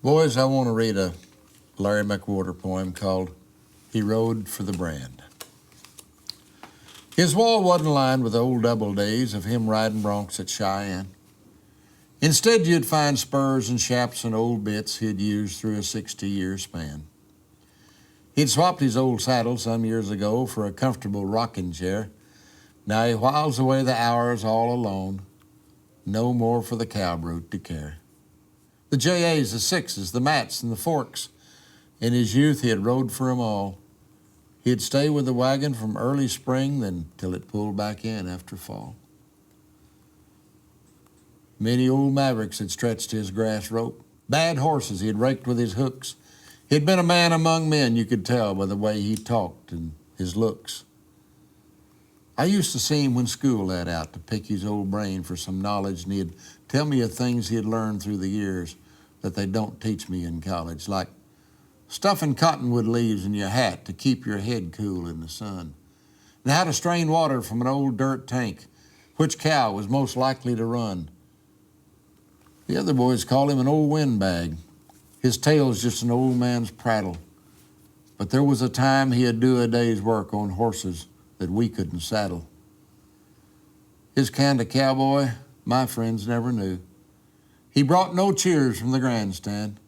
Boys, I want to read a Larry McWhorter poem called He Rode for the Brand. His wall wasn't lined with old double days of him riding broncs at Cheyenne. Instead, you'd find spurs and chaps and old bits he'd used through a 60-year span. He'd swapped his old saddle some years ago for a comfortable rocking chair. Now he whiles away the hours all alone, no more for the cow brute to care. The JAs, the sixes, the mats, and the forks. In his youth, he had rode for 'em all. He'd stay with the wagon from early spring, then till it pulled back in after fall. Many old mavericks had stretched his grass rope. Bad horses he had raked with his hooks. He'd been a man among men, you could tell by the way he talked and his looks. I used to see him when school let out to pick his old brain for some knowledge, and he'd tell me of things he had learned through the years that they don't teach me in college, like stuffing cottonwood leaves in your hat to keep your head cool in the sun, and how to strain water from an old dirt tank, which cow was most likely to run. The other boys call him an old windbag. His tail's just an old man's prattle. But there was a time he'd do a day's work on horses that we couldn't saddle. His kind of cowboy, my friends never knew. He brought no cheers from the grandstand.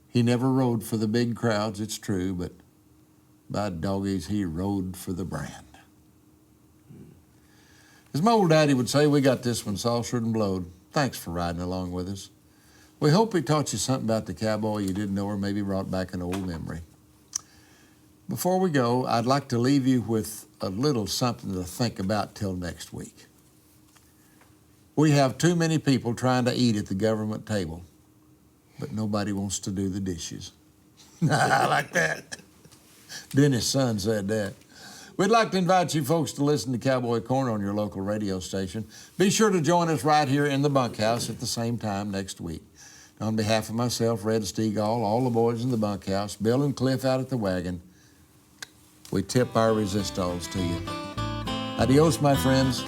He never rode for the big crowds, it's true, but by doggies, he rode for the brand. As my old daddy would say, we got this one saucered and blowed. Thanks for riding along with us. We hope we taught you something about the cowboy you didn't know, or maybe brought back an old memory. Before we go, I'd like to leave you with a little something to think about till next week. We have too many people trying to eat at the government table, but nobody wants to do the dishes. I like that. Dennis' son said that. We'd like to invite you folks to listen to Cowboy Corner on your local radio station. Be sure to join us right here in the bunkhouse at the same time next week. On behalf of myself, Red Steagall, all the boys in the bunkhouse, Bill and Cliff out at the wagon, we tip our resistals to you. Adios, my friends.